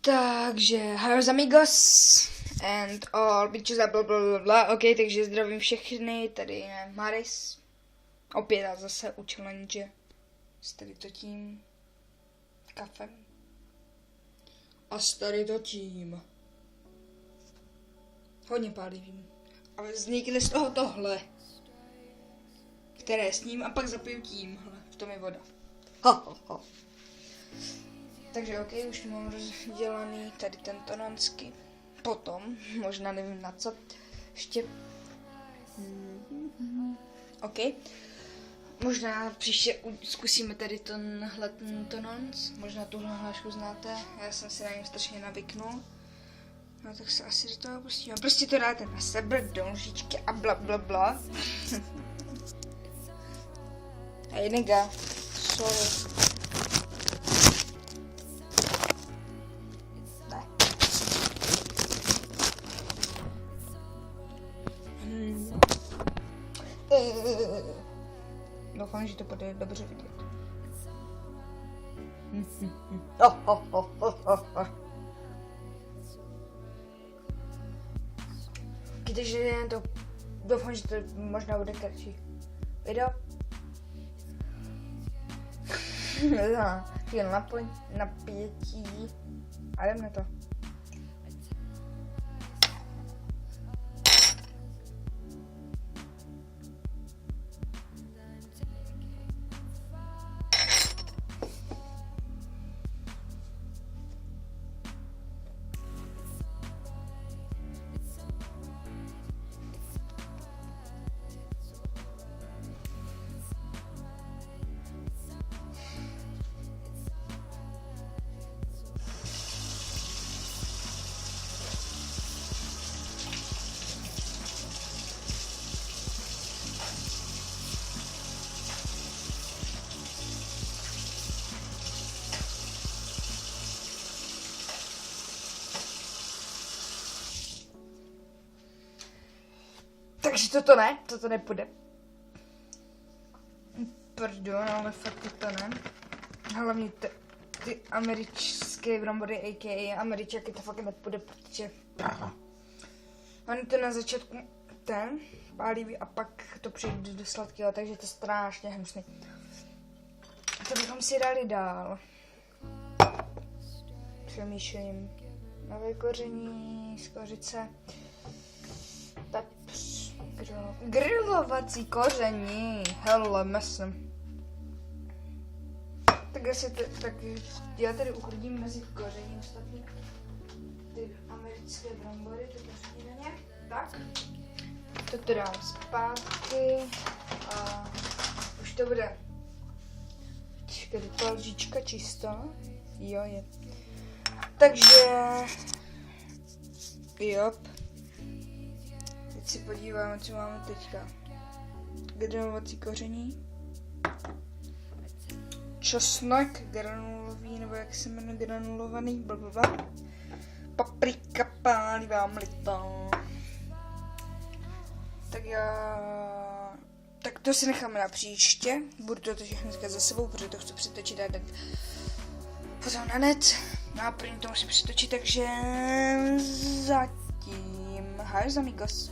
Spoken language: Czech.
Takže, hello amigos and all bitches a blablabla. Ok, takže zdravím všechny, tady je Maris. Opět a zase u challenge s tady to tím kafem. A s tady to tím. Hodně pálivým. Ale vznikne z toho tohle. Které s ním a pak zapiju tímhle. V tom je voda. Ha. Takže ok, už mám rozdělaný tady tento nonsky. Potom, možná nevím na co, ještě. Ok. Možná příště zkusíme tady tento nons. Možná tuhle hlášku znáte, já jsem si na něm strašně navyknul. No tak se asi do toho pustíme. Prostě to dáte na sebe, do lžičky a blablabla. Hej nega, sorry. Doufám, že to bude dobře vidět. Takže to doufám, že to možná bude kratší video. Chvíli napětí a jdem na to. Takže toto nepůjde. Pardon, ale fakt to ne. Hlavně ty americké brambory, a.k.a. Američaky, to fakt nepůjde, protože on to na začátku ten pálivý a pak to přijde do sladkého, takže to je strašně hnusný. To bychom si dali dál. Přemýšlím. Nové koření, skořice. Grilovací koření, hele, mesem. Tak asi tak já tady uklidím mezi koření ostatní ty americké brambory, to přijde nějak. Tak, toto dám zpátky a už to bude. Počkej, ta lžička čistá? Jo, je. Takže, jop. Teď si podíváme, co máme teďka. Granulovací koření. Česnek granulový, nebo jak se jmenuje granulovaný, blablabla. Paprika pálivá mlitá. Tak to si necháme na příště. Budu to všechno dneska za sebou, protože to chci přetočit a tak potom na net. No a první to musím přetočit, takže zatím. Hej, amigos.